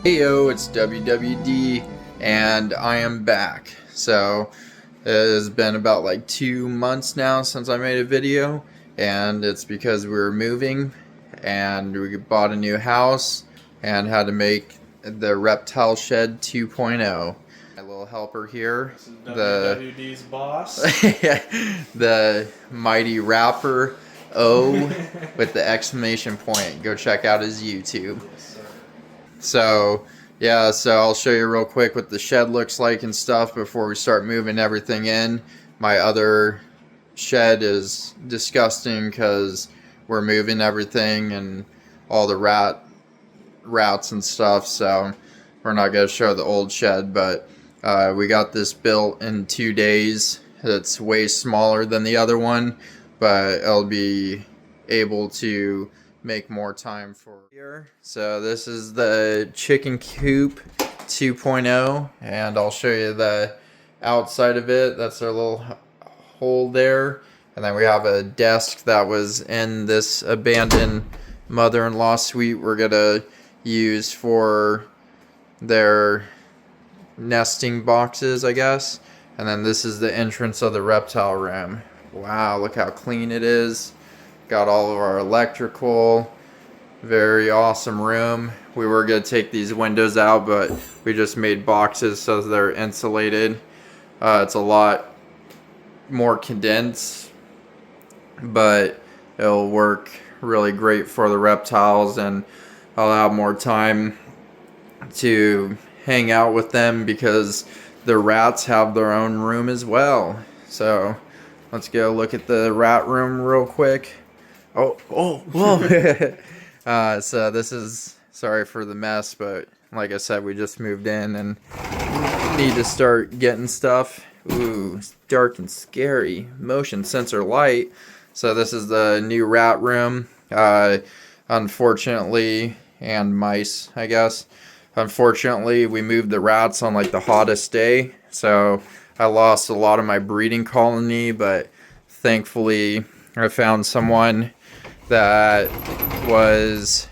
Heyo, it's WWD, and I am back. So, it has been about like 2 months now since I made a video, and it's because we were moving, and we bought a new house, and had to make the Reptile Shed 2.0. My little helper here, this is WWD's boss. the mighty rapper O with the exclamation point. Go check out his YouTube. Yes, sir. So yeah, so I'll show you real quick what the shed looks like and stuff before we start moving everything in. My other shed is disgusting because we're moving everything and all the rats and stuff, so we're not going to show the old shed, but we got this built in 2 days. It's way smaller than the other one, but I'll be able to make more time for here. So this is the chicken coop 2.0, and I'll show you the outside of it. That's our little hole there, and then we have a desk that was in this abandoned mother-in-law suite we're gonna use for their nesting boxes, I guess. And then this is the entrance of the reptile room. Wow, look how clean it is. Got all of our electrical. Very awesome room. We were going to take these windows out, but we just made boxes so they're insulated. It's a lot more condensed, but it'll work really great for the reptiles, and I'll have more time to hang out with them because the rats have their own room as well. So let's go look at the rat room real quick. Whoa. So this is, sorry for the mess, but like I said, we just moved in and need to start getting stuff. Ooh, it's dark and scary. Motion sensor light. So this is the new rat room. Unfortunately, and mice, I guess. Unfortunately, we moved the rats on like the hottest day, so I lost a lot of my breeding colony, but thankfully I found someone that was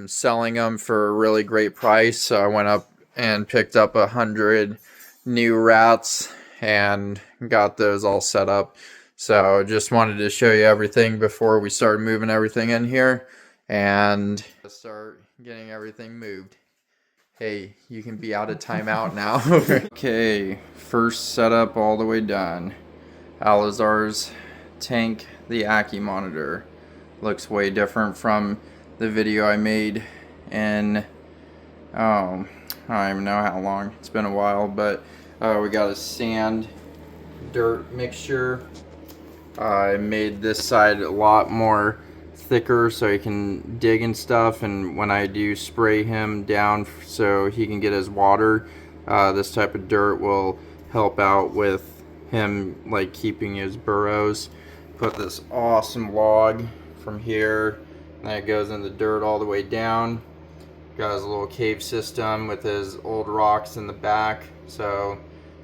selling them for a really great price. So I went up and picked up 100 new rats and got those all set up. So just wanted to show you everything before we start moving everything in here and start getting everything moved. Hey, you can be out of timeout now. Okay, first setup all the way done. Alizar's tank, the Aki monitor. Looks way different from the video I made in, I don't even know how long. It's been a while, but we got a sand dirt mixture. I made this side a lot more thicker so he can dig and stuff, and when I do spray him down so he can get his water, this type of dirt will help out with him like keeping his burrows. Put this awesome log from here, and it goes in the dirt all the way down. Got his little cave system with his old rocks in the back, so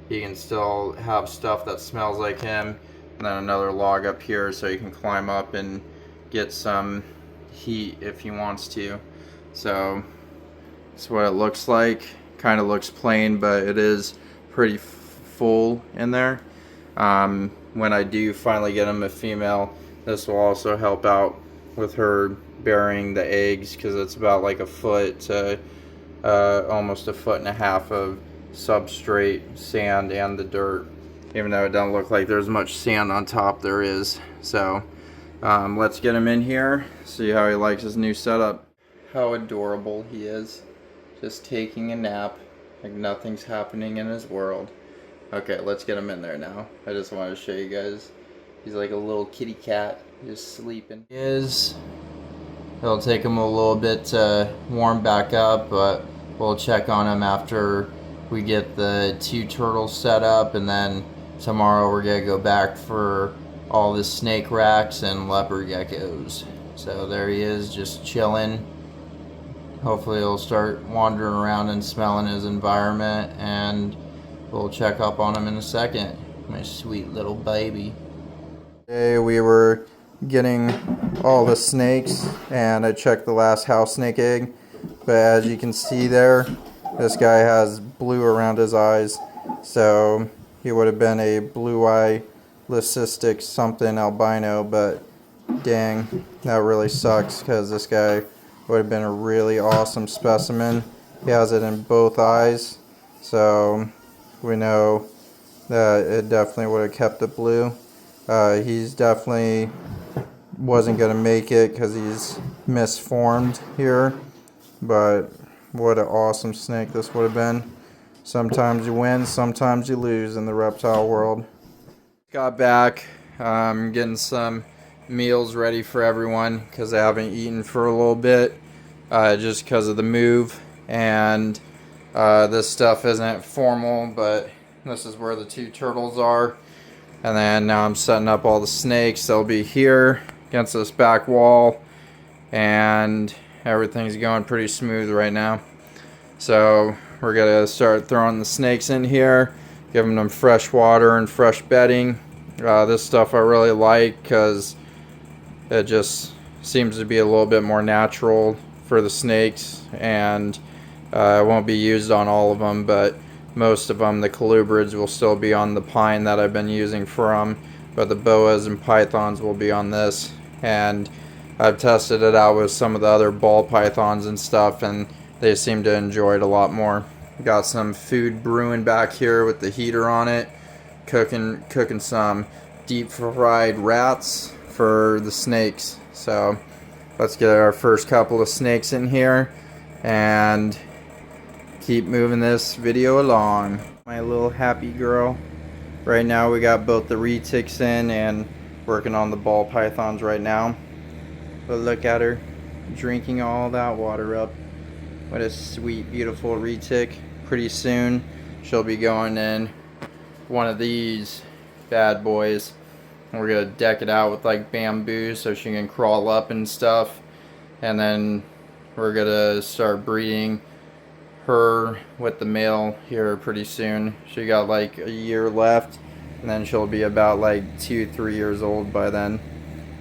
he can still have stuff that smells like him. And then another log up here so he can climb up and get some heat if he wants to. So that's what it looks like. Kind of looks plain, but it is pretty full in there. When I do finally get him a female, this will also help out with her bearing the eggs, because it's about like a foot to almost 1.5 feet of substrate, sand, and the dirt. Even though it doesn't look like there's much sand on top, there is. So let's get him in here, see how he likes his new setup. How adorable he is, just taking a nap like nothing's happening in his world. Okay, let's get him in there now. I just wanted to show you guys. He's like a little kitty cat, just sleeping. It'll take him a little bit to warm back up, but we'll check on him after we get the 2 turtles set up, and then tomorrow we're gonna go back for all the snake racks and leopard geckos. So there he is, just chilling. Hopefully he'll start wandering around and smelling his environment, and we'll check up on him in a second. My sweet little baby. Today we were getting all the snakes, and I checked the last house snake egg. But as you can see there, this guy has blue around his eyes, so he would have been a blue eye leucistic something albino, but dang, that really sucks because this guy would have been a really awesome specimen. He has it in both eyes, so we know that it definitely would have kept it blue. He's definitely wasn't going to make it because he's misformed here, but what an awesome snake this would have been. Sometimes you win, sometimes you lose in the reptile world. Got back, getting some meals ready for everyone because I haven't eaten for a little bit, just because of the move. And this stuff isn't formal, but this is where the two turtles are. And then now I'm setting up all the snakes. They'll be here against this back wall, and everything's going pretty smooth right now. So we're gonna start throwing the snakes in here, giving them fresh water and fresh bedding. This stuff I really like because it just seems to be a little bit more natural for the snakes, and it won't be used on all of them, but most of them, the colubrids, will still be on the pine that I've been using for them, but the boas and pythons will be on this. And I've tested it out with some of the other ball pythons and stuff, and they seem to enjoy it a lot more. Got some food brewing back here with the heater on it, cooking some deep fried rats for the snakes. So let's get our first couple of snakes in here and keep moving this video along. My little happy girl. Right now we got both the retics in and working on the ball pythons right now. But look at her drinking all that water up. What a sweet, beautiful retic. Pretty soon she'll be going in one of these bad boys. We're gonna deck it out with like bamboo so she can crawl up and stuff. And then we're gonna start breeding her with the male here pretty soon. She got like a year left, and then she'll be about like 2-3 years old by then.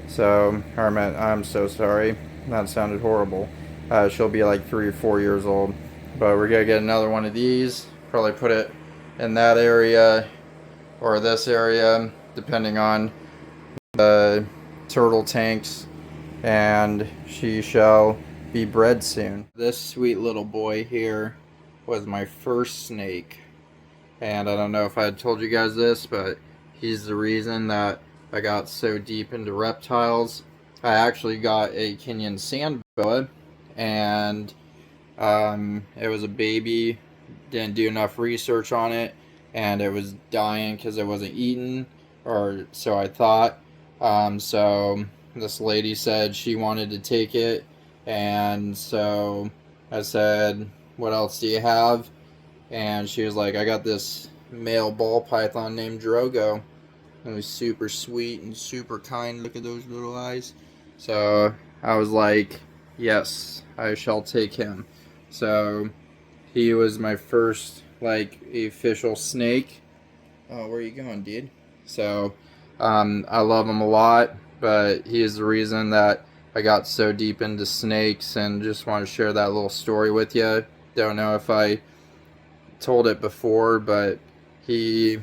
So I'm so sorry, that sounded horrible. She'll be like 3 or 4 years old, but we're gonna get another one of these, probably put it in that area or this area depending on the turtle tanks, and she shall be bred soon. This sweet little boy here was my first snake, and I don't know if I had told you guys this, but he's the reason that I got so deep into reptiles. I actually got a Kenyan sand boa, and it was a baby, didn't do enough research on it, and it was dying because it wasn't eaten, or so I thought. So this lady said she wanted to take it, and so I said, what else do you have? And she was like, I got this male ball python named Drogo. It was super sweet and super kind. Look at those little eyes. So I was like, yes, I shall take him. So he was my first like official snake. Oh, where are you going, dude? So I love him a lot, but he is the reason that I got so deep into snakes, and just want to share that little story with you. Don't know if I told it before, but he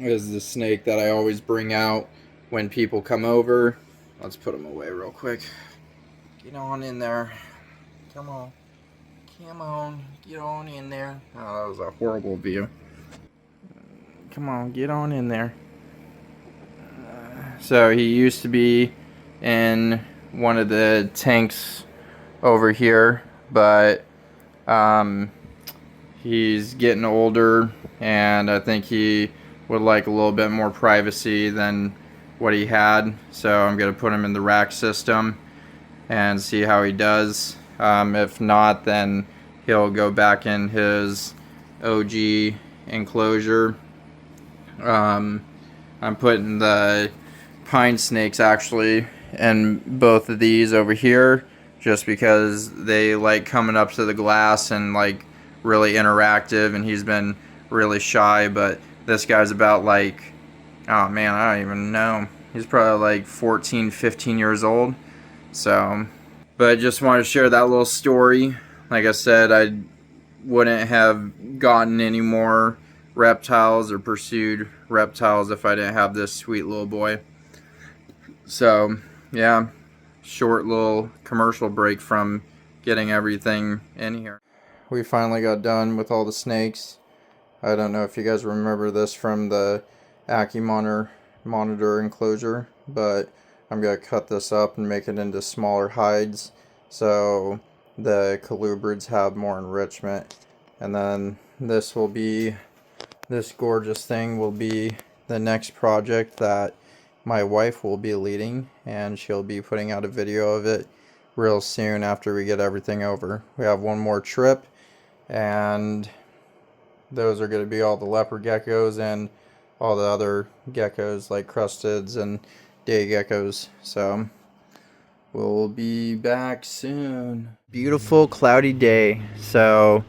is the snake that I always bring out when people come over. Let's put him away real quick. Get on in there. Come on. Come on. Get on in there. Oh, that was a horrible view. Come on, get on in there. So he used to be in one of the tanks over here, but he's getting older, and I think he would like a little bit more privacy than what he had. So I'm going to put him in the rack system and see how he does. If not, then he'll go back in his OG enclosure. I'm putting the pine snakes actually in both of these over here, just because they like coming up to the glass and like really interactive, and he's been really shy. But this guy's about like, oh man, I don't even know, he's probably like 14-15 years old. So but I just wanted to share that little story. Like I said, I wouldn't have gotten any more reptiles or pursued reptiles if I didn't have this sweet little boy. So yeah, short little commercial break from getting everything in here. We finally got done with all the snakes. I don't know if you guys remember this from the monitor enclosure, but I'm going to cut this up and make it into smaller hides so the colubrids have more enrichment. And then this gorgeous thing will be the next project that my wife will be leading, and she'll be putting out a video of it real soon after we get everything over. We have one more trip, and those are going to be all the leopard geckos and all the other geckos like crusteds and day geckos. So we'll be back soon. Beautiful cloudy day. So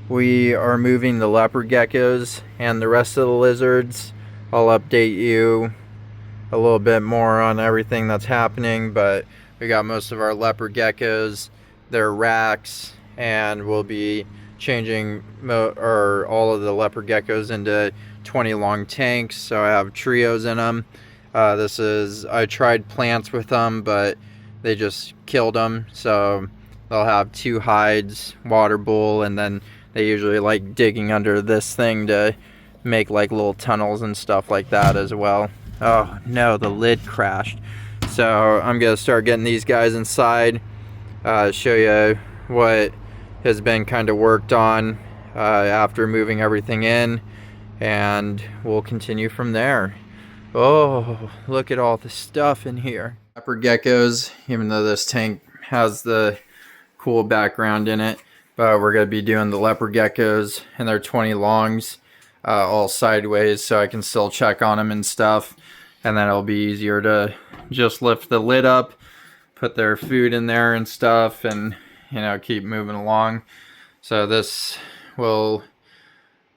we are moving the leopard geckos and the rest of the lizards. I'll update you a little bit more on everything that's happening, but we got most of our leopard geckos, their racks, and we'll be changing all of the leopard geckos into 20 long tanks, so I have trios in them. I tried plants with them, but they just killed them, so they'll have 2 hides, water bowl, and then they usually like digging under this thing to make like little tunnels and stuff like that as well. Oh no, the lid crashed. So I'm gonna start getting these guys inside, show you what has been kind of worked on after moving everything in, and we'll continue from there. Oh, look at all the stuff in here. Leopard geckos, even though this tank has the cool background in it, but we're gonna be doing the leopard geckos, and they're 20 longs, all sideways, so I can still check on them and stuff. And then it'll be easier to just lift the lid up, put their food in there and stuff, and keep moving along. So this will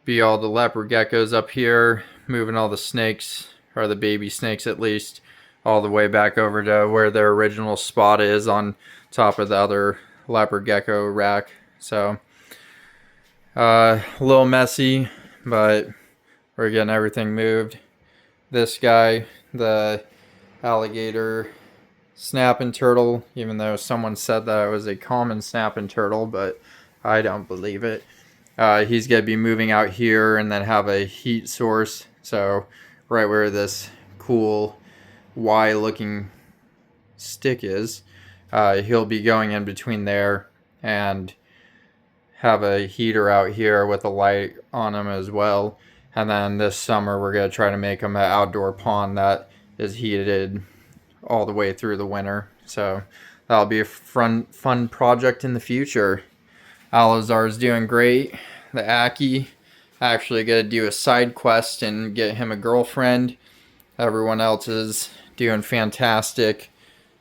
be all the leopard geckos up here, moving all the snakes, or the baby snakes at least, all the way back over to where their original spot is on top of the other leopard gecko rack. So a little messy, but we're getting everything moved. This guy, the alligator snapping turtle, even though someone said that it was a common snapping turtle, but I don't believe it. He's going to be moving out here and then have a heat source. So right where this cool Y looking stick is, he'll be going in between there and have a heater out here with a light on him as well. And then this summer we're going to try to make him an outdoor pond that is heated all the way through the winter. So that'll be a fun project in the future. Alazar's doing great. The Aki, actually going to do a side quest and get him a girlfriend. Everyone else is doing fantastic.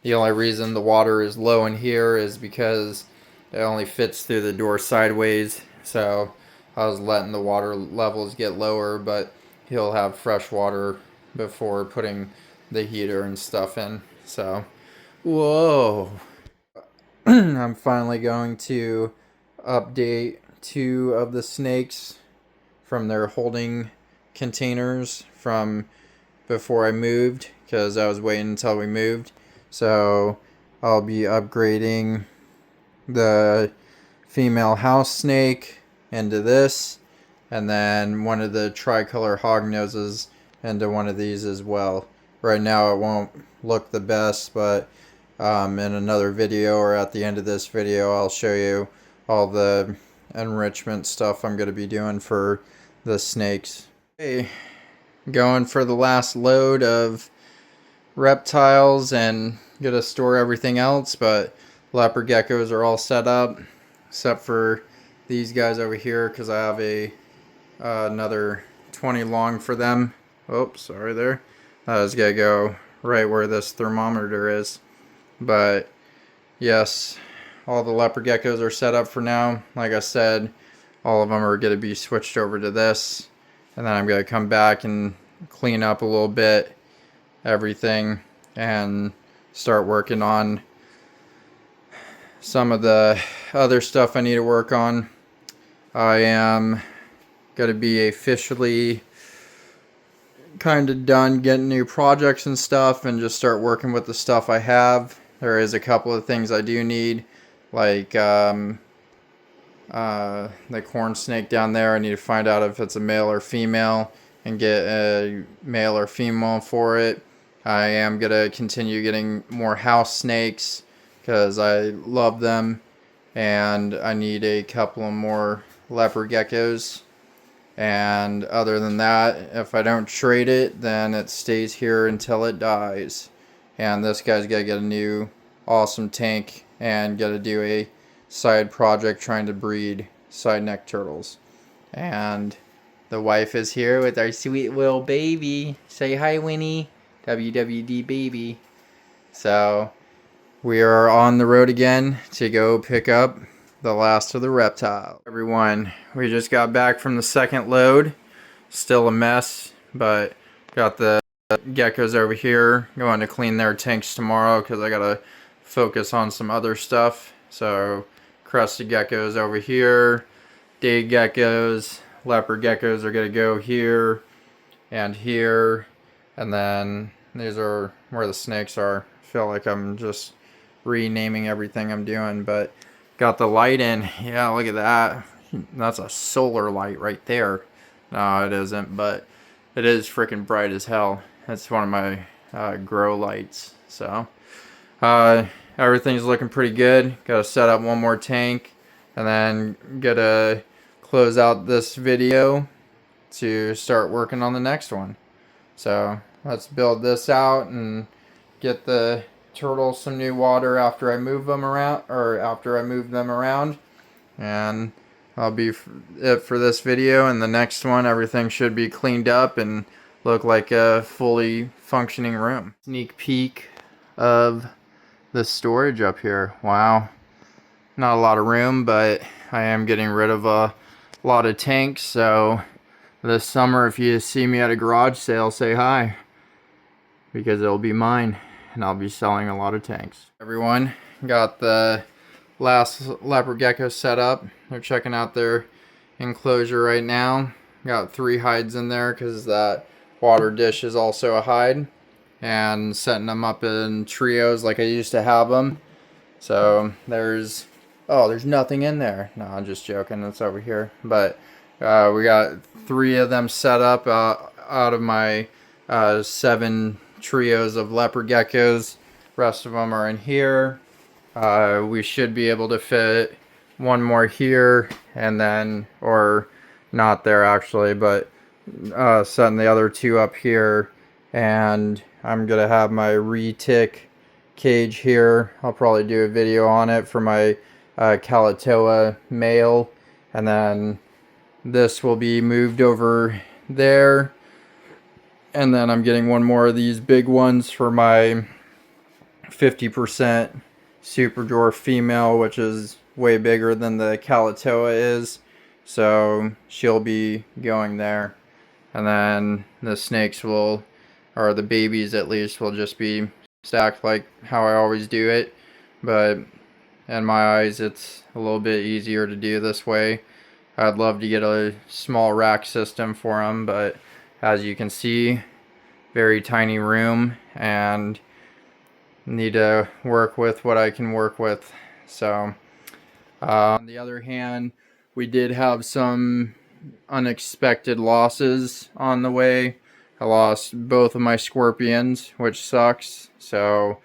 The only reason the water is low in here is because it only fits through the door sideways. So I was letting the water levels get lower, but he'll have fresh water before putting the heater and stuff in. So, whoa. I'm finally going to update 2 of the snakes from their holding containers from before I moved, because I was waiting until we moved. So I'll be upgrading the female house snake into this, and then one of the tricolor hog noses into one of these as well. Right now it won't look the best, but in another video or at the end of this video I'll show you all the enrichment stuff I'm going to be doing for the snakes. Okay, going for the last load of reptiles and gonna store everything else, but leopard geckos are all set up except for these guys over here, because I have another 20 long for them. Oops, sorry there. That was gonna go right where this thermometer is. But yes, all the leopard geckos are set up for now. Like I said, all of them are going to be switched over to this, and then I'm going to come back and clean up a little bit everything and start working on some of the other stuff I need to work on. I am going to be officially kind of done getting new projects and stuff and just start working with the stuff I have. There is a couple of things I do need, like the corn snake down there. I need to find out if it's a male or female and get a male or female for it. I am going to continue getting more house snakes because I love them, and I need a couple of more leopard geckos. And other than that, if I don't trade it, then it stays here until it dies. And this guy's got to get a new awesome tank and got to do a side project trying to breed side neck turtles. And the wife is here with our sweet little baby. Say hi, Winnie. WWD baby. So we are on the road again to go pick up the last of the reptile. Everyone, we just got back from the second load. Still a mess, but got the geckos over here. Going to clean their tanks tomorrow because I gotta focus on some other stuff. So crested geckos over here, day geckos, leopard geckos are gonna go here and here, and then these are where the snakes are. I feel like I'm just renaming everything I'm doing, but got the light in. Yeah, look at that. That's a solar light right there. No, it isn't, but it is freaking bright as hell. That's one of my grow lights. So everything's looking pretty good. Gotta set up one more tank and then gotta close out this video to start working on the next one. So let's build this out and get the turtles some new water after I move them around, and that'll be it for this video. And the next one, everything should be cleaned up and look like a fully functioning room. Sneak peek of the storage up here. Wow, not a lot of room, but I am getting rid of a lot of tanks. So this summer, if you see me at a garage sale, say hi, because it'll be mine and I'll be selling a lot of tanks. Everyone, got the last leopard gecko set up. They're checking out their enclosure right now. Got 3 hides in there because that water dish is also a hide, and setting them up in trios like I used to have them. So there's nothing in there. No, I'm just joking, it's over here. But we got 3 of them set up out of my 7 trios of leopard geckos. Rest of them are in here. We should be able to fit one more here, and then, or not there actually, but setting the other 2 up here. And I'm gonna have my retic cage here. I'll probably do a video on it for my Kalatoa male, and then this will be moved over there. And then I'm getting one more of these big ones for my 50% super dwarf female, which is way bigger than the Kalatoa is. So she'll be going there. And then the snakes will, or the babies at least, will just be stacked like how I always do it. But in my eyes, it's a little bit easier to do this way. I'd love to get a small rack system for them, but as you can see, very tiny room, and need to work with what I can work with. So on the other hand, we did have some unexpected losses on the way. I lost both of my scorpions, which sucks. So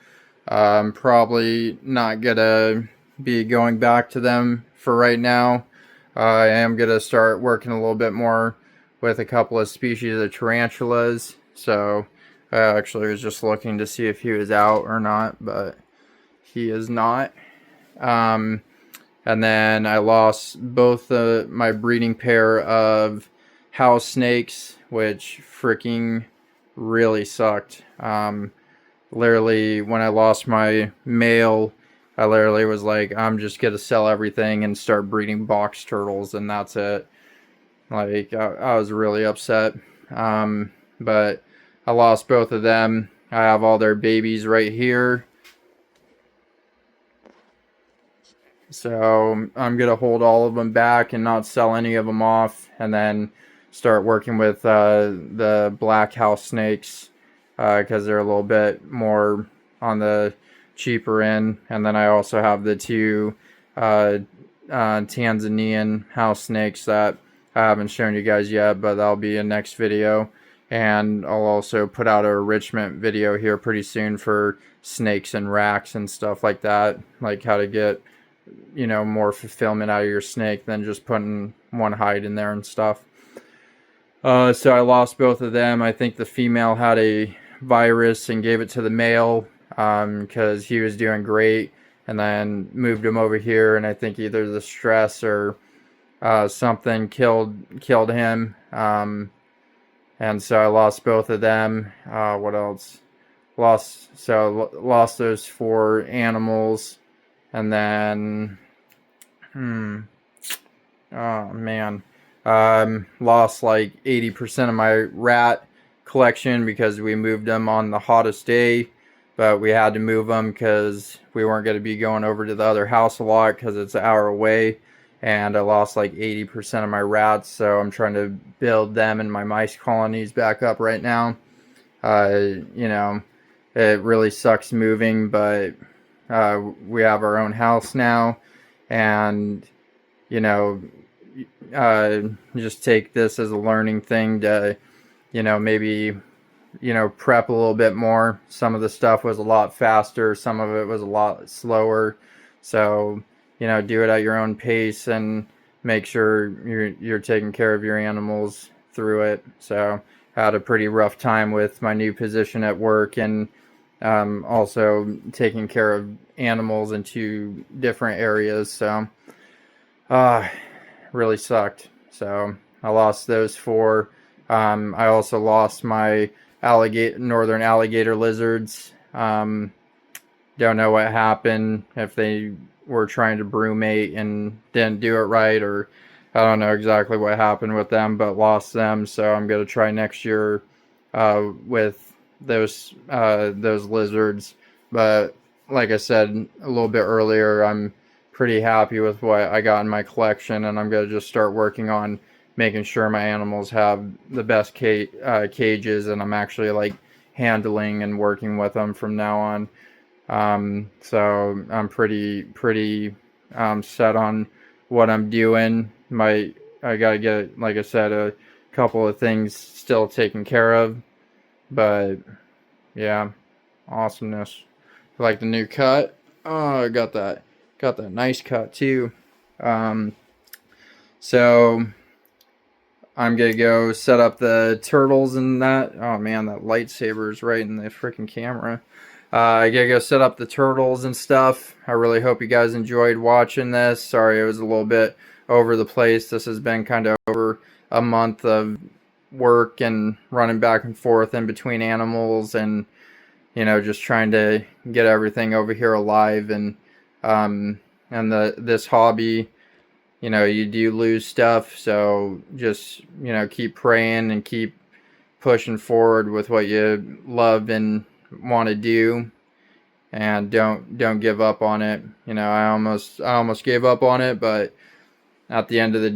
I'm probably not gonna be going back to them for right now. I am gonna start working a little bit more with a couple of species of tarantulas. So I actually was just looking to see if he was out or not, but he is not. And then I lost both my breeding pair of house snakes, which freaking really sucked. Literally, when I lost my male, I literally was like, I'm just gonna sell everything and start breeding box turtles, and that's it. Like, I was really upset. But I lost both of them. I have all their babies right here. So I'm gonna hold all of them back and not sell any of them off, and then start working with the black house snakes because they're a little bit more on the cheaper end. And then I also have the two Tanzanian house snakes that I haven't shown you guys yet, but that'll be a next video. And I'll also put out a enrichment video here pretty soon for snakes and racks and stuff like that, like how to get, you know, more fulfillment out of your snake than just putting one hide in there and stuff. So I lost both of them. I think the female had a virus and gave it to the male because he was doing great, and then moved him over here, and I think either the stress or something killed him. And so I lost both of them. What else? Lost those 4 animals, and then oh man, lost like 80% of my rat collection because we moved them on the hottest day, but we had to move them because we weren't going to be going over to the other house a lot because it's an hour away. And I lost like 80% of my rats, so I'm trying to build them and my mice colonies back up right now. You know, it really sucks moving, but we have our own house now, and you know, just take this as a learning thing to, you know, maybe, you know, prep a little bit more. Some of the stuff was a lot faster, some of it was a lot slower, so you know, do it at your own pace and make sure you're taking care of your animals through it. So I had a pretty rough time with my new position at work, and also taking care of animals in 2 different areas. So really sucked. So I lost those 4. I also lost my northern alligator lizards. Don't know what happened, if they were trying to brumate and didn't do it right, or I don't know exactly what happened with them, but lost them. So I'm going to try next year with those lizards. But like I said a little bit earlier, I'm pretty happy with what I got in my collection, and I'm going to just start working on making sure my animals have the best cages, and I'm actually like handling and working with them from now on. So I'm pretty set on what I'm doing. I gotta get, like I said, a couple of things still taken care of, but yeah, awesomeness. Like the new cut. Oh, I got that nice cut too. Um, so I'm gonna go set up the turtles and that. Oh man, that lightsaber is right in the freaking camera. I gotta go set up the turtles and stuff. I really hope you guys enjoyed watching this. Sorry it was a little bit over the place. This has been kind of over a month of work and running back and forth in between animals, and you know, just trying to get everything over here alive. And this hobby, you know, you do lose stuff, so just, you know, keep praying and keep pushing forward with what you love and want to do, and don't give up on it. You know, I almost gave up on it, but at the end of the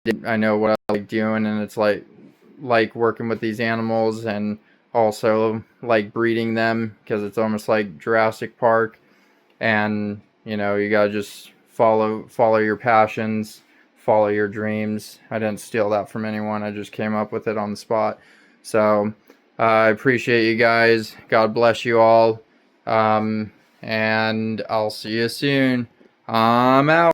day, I know what I like doing, and it's like working with these animals, and also like breeding them, because it's almost like Jurassic Park. And you know, you gotta just follow your passions, follow your dreams. I didn't steal that from anyone, I just came up with it on the spot. So I appreciate you guys. God bless you all. And I'll see you soon. I'm out.